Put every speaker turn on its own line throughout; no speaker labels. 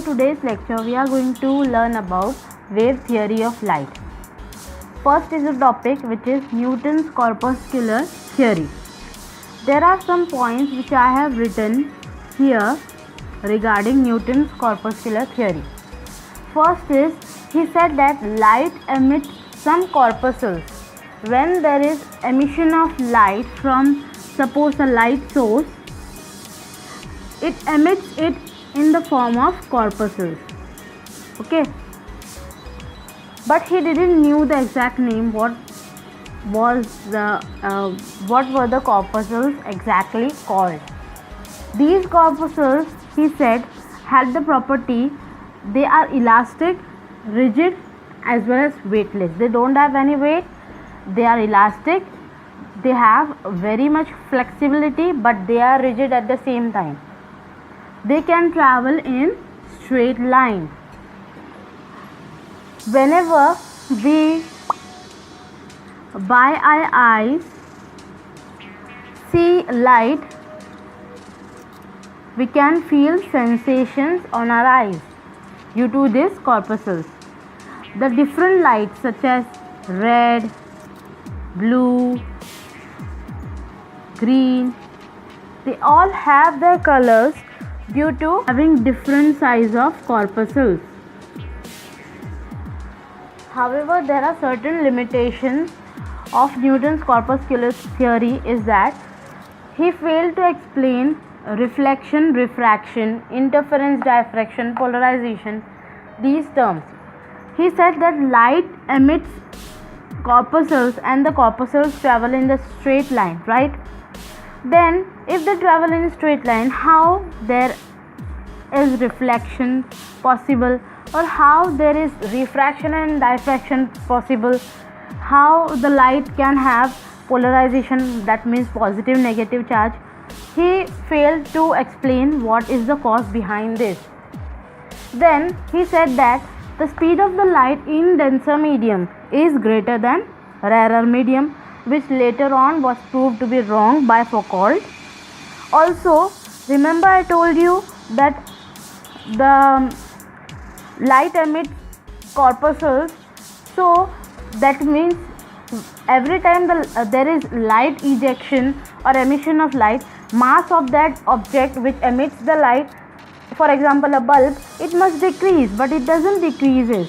in today's lecture we are going to learn about wave theory of light. First is a topic which is Newton's corpuscular theory. There are some points which I have written here regarding Newton's corpuscular theory. First is, he said that light emits some corpuscles. When there is emission of light from, suppose, a light source, it emits it in the form of corpuscles. Okay, but he didn't knew the exact name. What were the corpuscles exactly called? These corpuscles, he said, had the property they are elastic, rigid, as well as weightless. They don't have any weight. They are elastic. They have very much flexibility, but they are rigid at the same time. They can travel in straight line. Whenever we by our eyes see light, we can feel sensations on our eyes due to these corpuscles. The different lights such as red, blue, green, they all have their colors due to having different size of corpuscles. However, there are certain limitations of Newton's corpuscular theory is that he failed to explain reflection, refraction, interference, diffraction, polarization, these terms. He said that light emits corpuscles and the corpuscles travel in the straight line, right? Then if they travel in a straight line, how there is reflection possible, or how there is refraction and diffraction possible, how the light can have polarization, that means positive negative charge. He failed to explain what is the cause behind this. Then he said that the speed of the light in denser medium is greater than rarer medium, which later on was proved to be wrong by Foucault. Also, remember I told you that the light emits corpuscles, so that means every time there is light ejection or emission of light, mass of that object which emits the light, for example a bulb, it must decrease, but it doesn't decreases.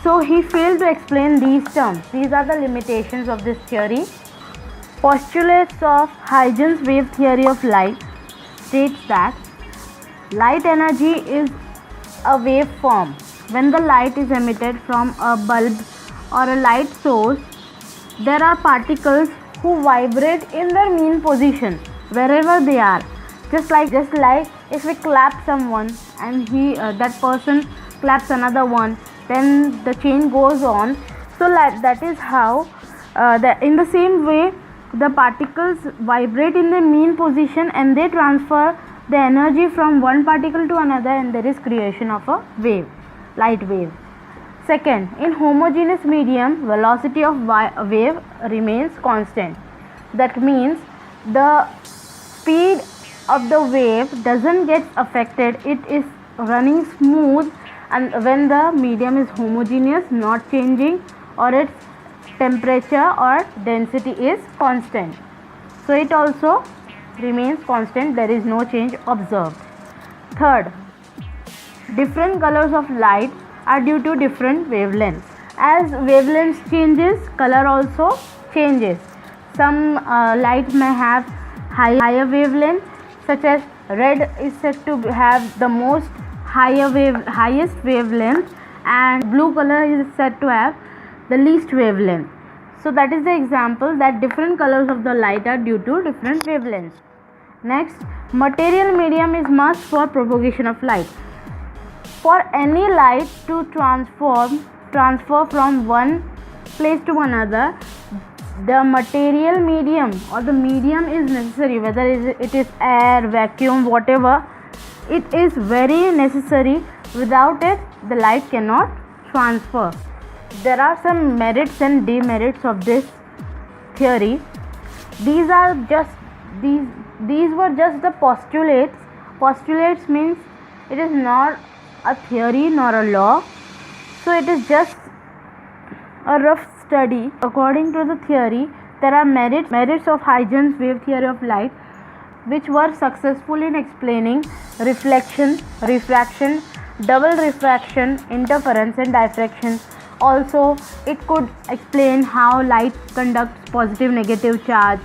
So he failed to explain these terms. These are the limitations of this theory. Postulates of Huygens wave theory of light states that light energy is a wave form. When the light is emitted from a bulb or a light source, there are particles who vibrate in their mean position wherever they are. Just like if we clap someone and that person claps another one, then the chain goes on. So that is how in the same way the particles vibrate in their mean position and they transfer the energy from one particle to another, and there is creation of a wave, light wave. Second, in homogeneous medium, velocity of wave remains constant. That means the speed of the wave doesn't get affected. It is running smooth, and when the medium is homogeneous, not changing, or its temperature or density is constant, so it also remains constant. There is no change observed. Third, different colors of light are due to different wavelengths. As wavelengths changes, color also changes. Some light may have higher wavelength, such as red is said to have the most highest wavelength, and blue color is said to have the least wavelength. So that is the example that different colors of the light are due to different wavelengths. Next, material medium is must for propagation of light. For any light to transfer from one place to another, the material medium or the medium is necessary, whether it is air, vacuum, whatever, it is very necessary. Without it, the light cannot transfer. There are some merits and demerits of this theory. These were just the postulates. Postulates means it is not a theory nor a law, so it is just a rough study. According to the theory, there are merits of Huygens wave theory of light, which were successful in explaining reflection, refraction, double refraction, interference, and diffraction. Also, it could explain how light conducts positive negative charge.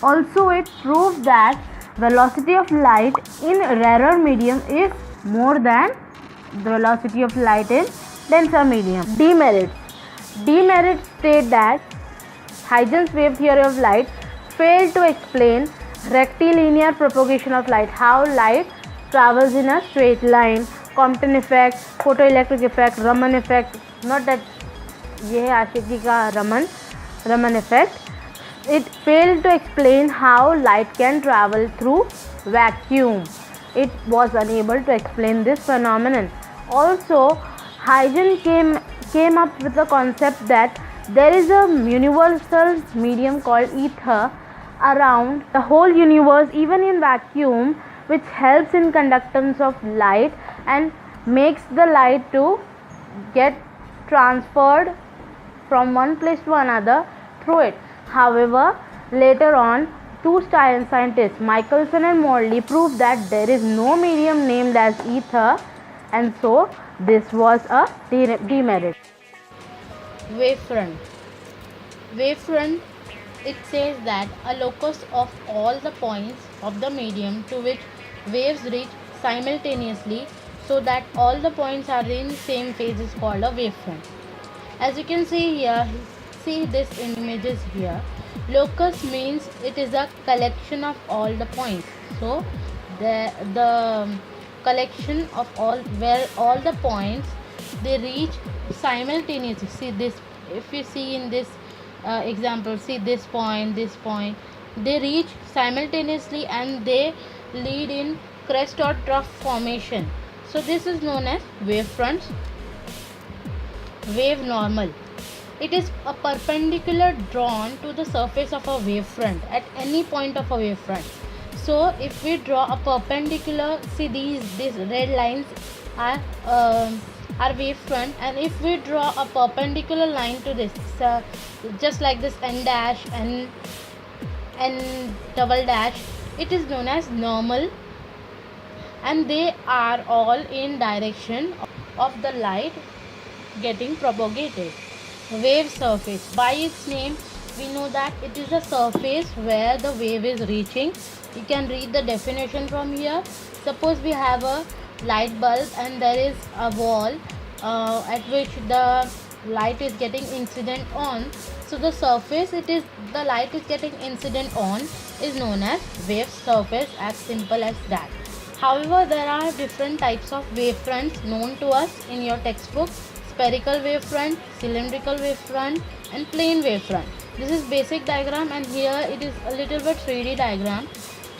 Also, it proved that velocity of light in rarer medium is more than the velocity of light in denser medium. Demerits state that Huygens wave theory of light failed to explain rectilinear propagation of light, how light travels in a straight line, Compton effect, photoelectric effect, Raman effect, not that ये है आशिकी का Raman effect. It failed to explain how light can travel through vacuum. It was unable to explain this phenomenon. Also, Huygens came up with the concept that there is a universal medium called ether around the whole universe, even in vacuum, which helps in conductance of light and makes the light to get transferred from one place to another through it. However, later on, two scientists, Michelson and Morley, proved that there is no medium named as ether, and so this was a demerit. Wavefront, it says that a locus of all the points of the medium to which waves reach simultaneously, so that all the points are in the same phase, is called a wavefront. As you can see here, see this in images here, locus means it is a collection of all the points. So the collection of all, where all the points they reach simultaneously. See this, if you see in this example, see this point, they reach simultaneously and they lead in crest or trough formation. So this is known as wavefronts. Wave normal, it is a perpendicular drawn to the surface of a wavefront at any point of a wavefront. So if we draw a perpendicular, see these red lines are wavefront, and if we draw a perpendicular line to this, just like this n dash and n double dash, it is known as normal, and they are all in direction of the light getting propagated. Wave surface, by its name we know that it is a surface where the wave is reaching. You can read the definition from here. Suppose we have a light bulb and there is a wall at which the light is getting incident on. So the surface the light is getting incident on is known as wave surface, as simple as that. However, there are different types of wavefronts known to us in your textbook: spherical wavefront, cylindrical wavefront, and plane wavefront. This is basic diagram, and here it is a little bit 3D diagram.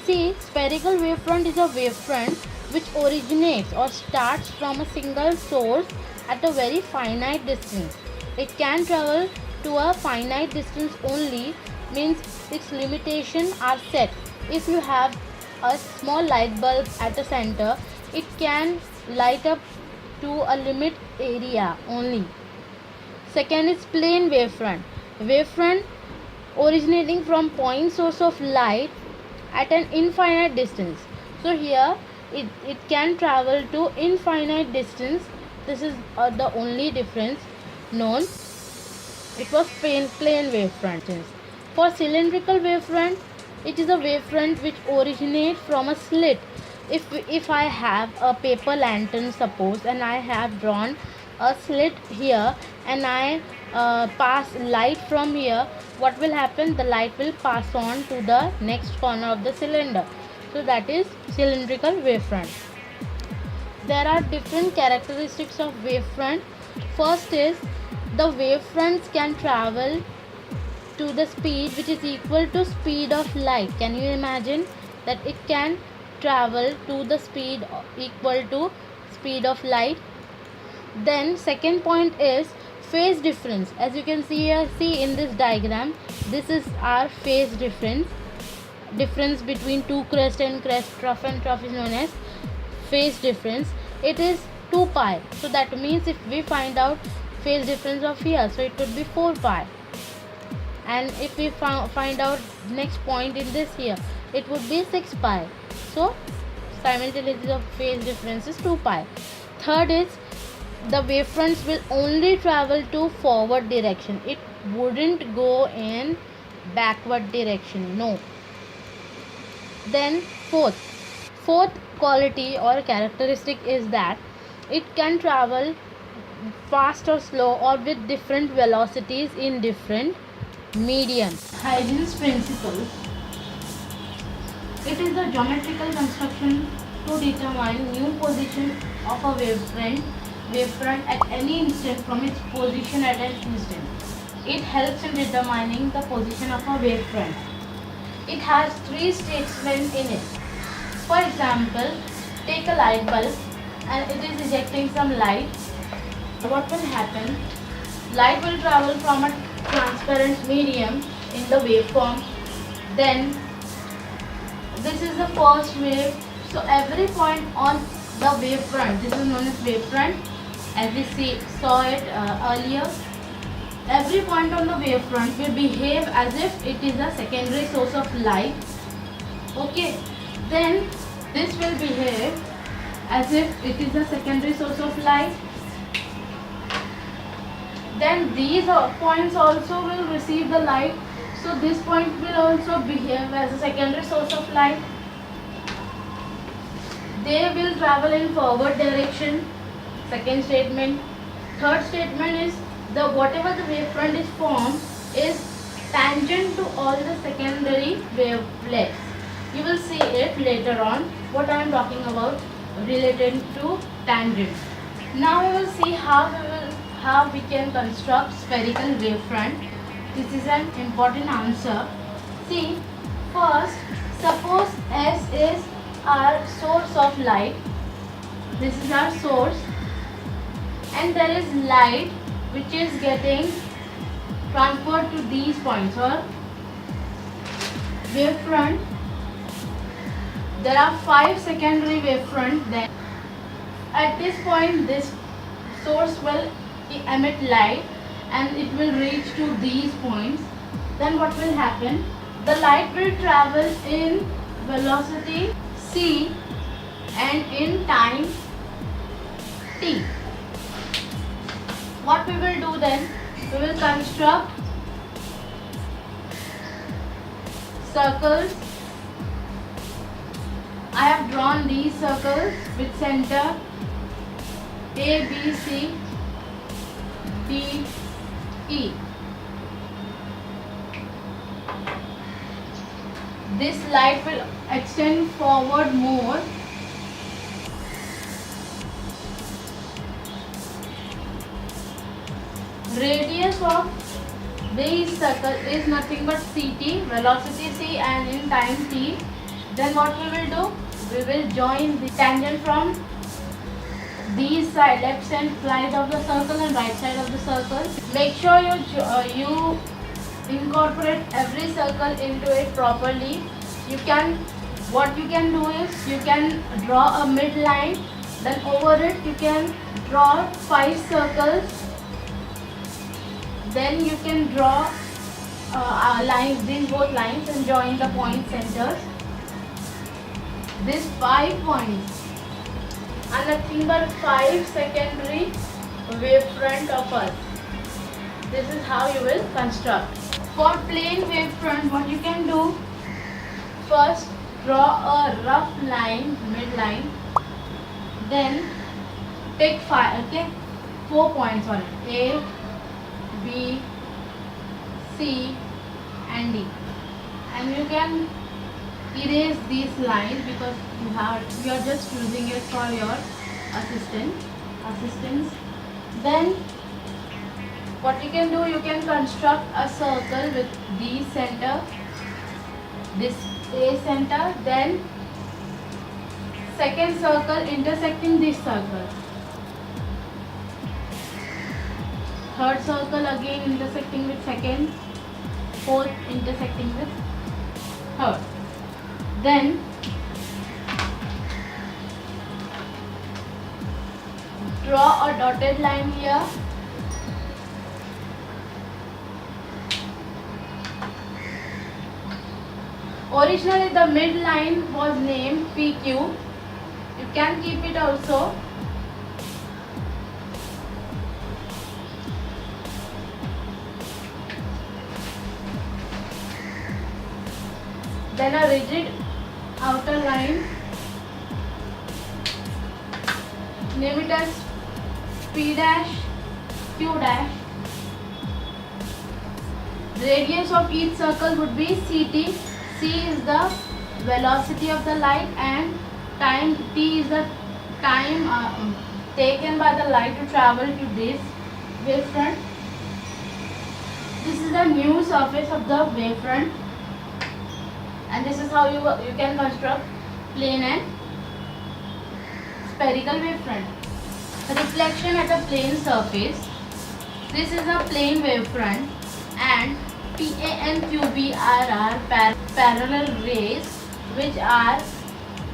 See, spherical wavefront is a wavefront which originates or starts from a single source at a very finite distance. It can travel to a finite distance only, means its limitations are set. If you have a small light bulb at the center, it can light up to a limit area only. Second is plane wavefront. Wavefront originating from point source of light at an infinite distance. So here it can travel to infinite distance. This is the only difference known. It was plane wavefront. For cylindrical wavefront, it is a wavefront which originates from a slit. If I have a paper lantern, suppose, and I have drawn a slit here, and I pass light from here, what will happen? The light will pass on to the next corner of the cylinder. So that is cylindrical wavefront. There are different characteristics of wavefront. First is the wavefronts can travel to the speed which is equal to speed of light. Can you imagine that it can travel to the speed equal to speed of light? Then second point is phase difference. As you can see here, see in this diagram, this is our phase difference between two crest and crest, trough and trough, is known as phase difference. It is 2 pi. So that means if we find out phase difference of here, so it would be 4 pi. And if we find out next point in this here, it would be 6 pi. So simultaneity of phase difference is 2 pi. Third is the wavefronts will only travel to forward direction. It wouldn't go in backward direction. No. Then fourth quality or characteristic is that it can travel fast or slow or with different velocities in different mediums. Huygens principle. It is a geometrical construction to determine new position of a wavefront at any instant from its position at an instant. It helps in determining the position of a wavefront. It has 3 statements in it. For example, take a light bulb and it is ejecting some light. What will happen? Light will travel from a transparent medium in the waveform. Then this is the first wave. So every point on the wavefront, this is known as wavefront, as we saw it earlier. Every point on the wavefront will behave as if it is a secondary source of light. Okay, then this will behave as if it is a secondary source of light. Then these points also will receive the light. So this point will also behave as a secondary source of light. They will travel in forward direction. Second statement. Third statement is whatever the wavefront is formed is tangent to all the secondary wavelets. You will see it later on what I am talking about related to tangent. Now we will see how we can construct spherical wavefront. This is an important answer. See, first, suppose S is our source of light. This is our source, and there is light which is getting transferred to these points or wavefront. There are 5 secondary wavefronts. Then at this point, this source will emit light and it will reach to these points. Then what will happen? The light will travel in velocity c and in time t. What we will do then? We will construct circles. I have drawn these circles with center A, B, C, D, E. This light will extend forward more. Radius of this circle is nothing but ct, velocity c and in time t. Then what we will do? We will join the tangent from these side, left side of the circle and right side of the circle. Make sure you incorporate every circle into it properly. What you can do is you can draw a midline. Then over it you can draw 5 circles. Then you can draw lines, these both lines, and join the point centers. These 5 points are nothing but 5 secondary wavefront of us. This is how you will construct. For plain wavefront, what you can do? First, draw a rough line, midline. Then take 4 points on it. A, B, C and D, and you can erase these lines because you are just using it for your assistance. Then what you can do, you can construct a circle with the center, this A center, then second circle intersecting this circle. Third circle again intersecting with second, fourth intersecting with third. Then draw a dotted line here. Originally the midline was named PQ. You can keep it also. Then a rigid outer line, name it as P dash, Q dash. Radius of each circle would be Ct. C is the velocity of the light and time, T is the time taken by the light to travel to this wavefront. This is the new surface of the wavefront, and this is how you can construct plane and spherical wavefront. Reflection at a plane surface. This is a plane wavefront, and PA and QB are parallel rays which are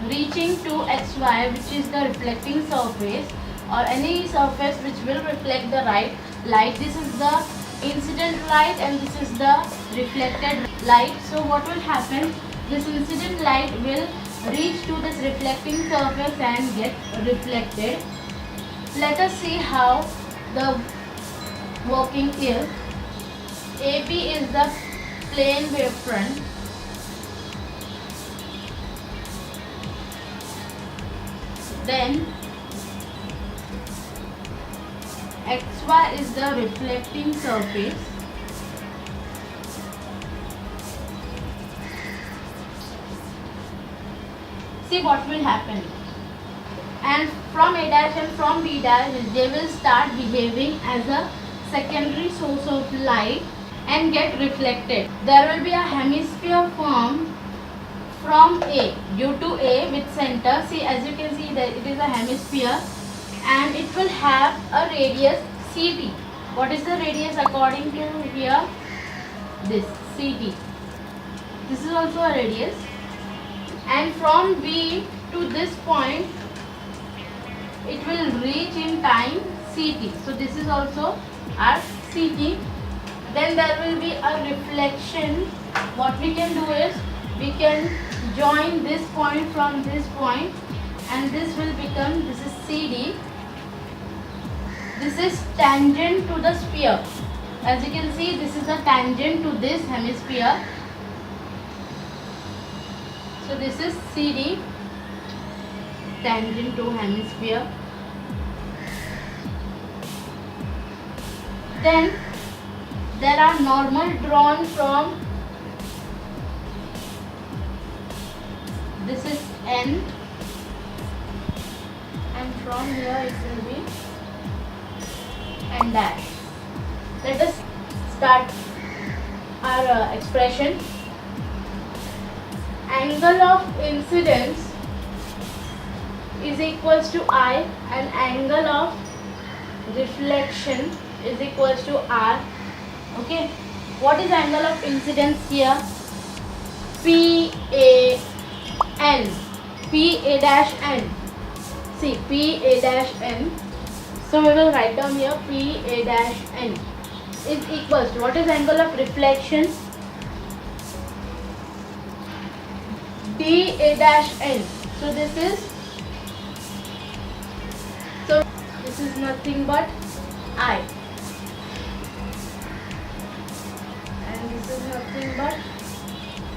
reaching to XY, which is the reflecting surface or any surface which will reflect the light. This is the incident light and this is the reflected light. So what will happen? This incident light will reach to this reflecting surface and get reflected. Let us see how the working is. AB is the plane wavefront. Then XY is the reflecting surface. See what will happen. And from A dash and from B dash, they will start behaving as a secondary source of light and get reflected. There will be a hemisphere formed from A, due to A with center. See, as you can see that it is a hemisphere and it will have a radius Ct. What is the radius according to here? This Ct. This is also a radius. And from B to this point, it will reach in time Ct. So this is also our Ct. Then there will be a reflection. What we can do is we can join this point from this point, and this will become, this is CD. This is tangent to the sphere. As you can see, this is a tangent to this hemisphere. So this is CD, tangent to hemisphere. Then there are normal drawn from, this is N, and from here it will be N dash. Let us start our expression. Angle of incidence is equals to I and angle of reflection is equals to R. Okay, what is angle of incidence here? PAN, PA dash N. See, PA dash N. So we will write down here PA dash N is equals to, what is angle of reflection? DA dash N. So this is nothing but I, and this is nothing but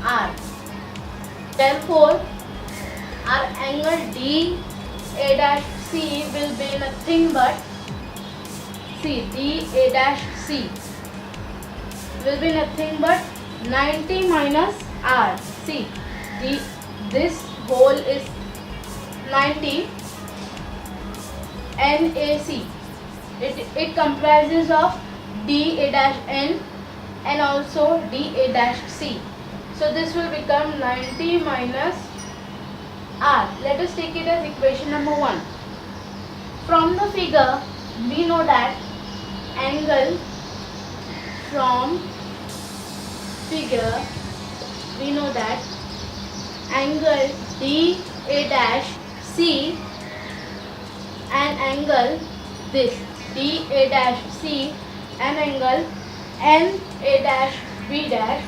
R. Therefore our angle DA dash C will be nothing but DA dash C will be nothing but 90 minus R. See, this whole is 90 NAC. It comprises of DA dash N and also DA dash C. So this will become 90 minus R. Let us take it as equation number 1. From the figure, we know that angle from figure, we know that angle DA dash C and angle this DA dash C and angle NA dash B dash,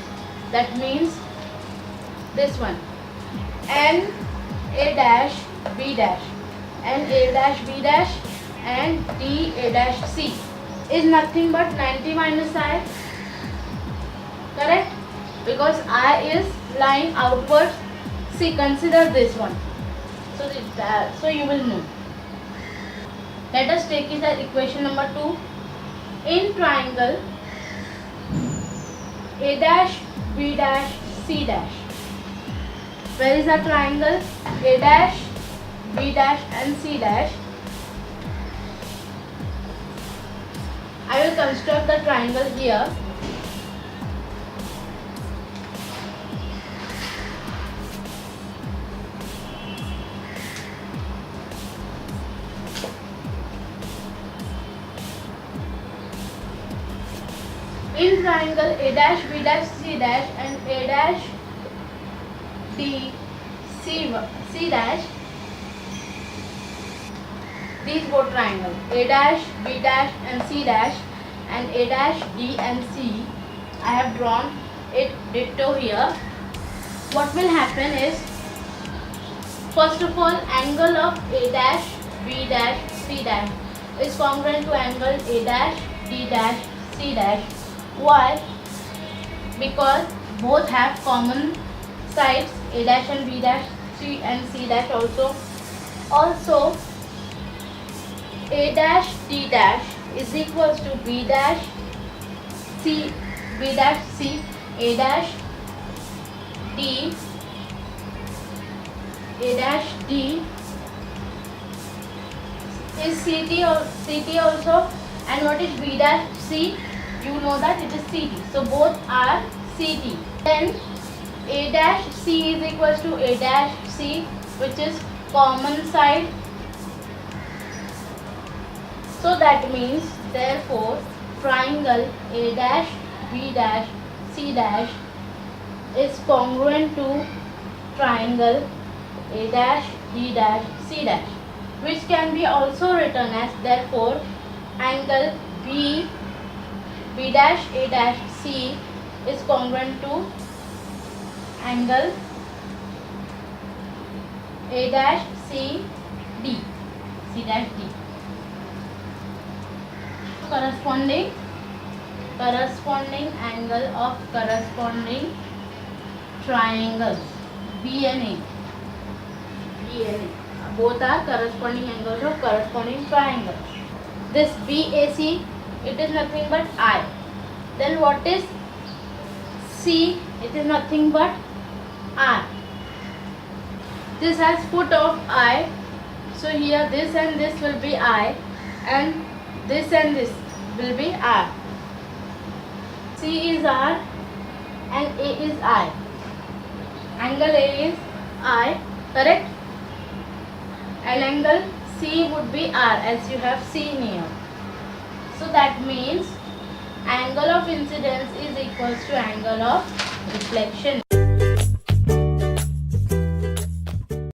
that means this one NA dash B dash, NA dash B dash and DA dash C is nothing but 90 minus I, correct? Because I is lying outwards. See, consider this one. So you will know. Let us take it as equation number 2. In triangle A dash B dash C dash, where is the triangle? A dash B dash and C dash. I will construct the triangle here. In triangle A dash B dash C dash and A dash D C dash, these both triangles A dash B dash and C dash and A dash D and C, I have drawn it ditto here. What will happen is, first of all, angle of A dash B dash C dash is congruent to angle A dash D dash C dash. Why? Because both have common sides, A dash and B dash, C and C dash also. Also, A dash D dash is equals to B dash C, B dash C, A dash D, A dash D is CT also, and what is B dash C? You know that it is CT. So both are CT. Then A dash C is equals to A dash C, which is common side. So that means, therefore, triangle A dash B dash C dash is congruent to triangle A dash D dash C dash, which can be also written as, therefore, angle B dash A dash C is congruent to angle A dash C D, C dash D. Corresponding angle of corresponding triangles B and A. Both are corresponding angles of corresponding triangles. This BAC, it is nothing but I. Then what is C? It is nothing but R. This has foot of I. So here this and this will be I, and this and this will be R. C is R and A is I. Angle A is I, correct? And angle C would be R, as you have seen here. So that means angle of incidence is equals to angle of reflection.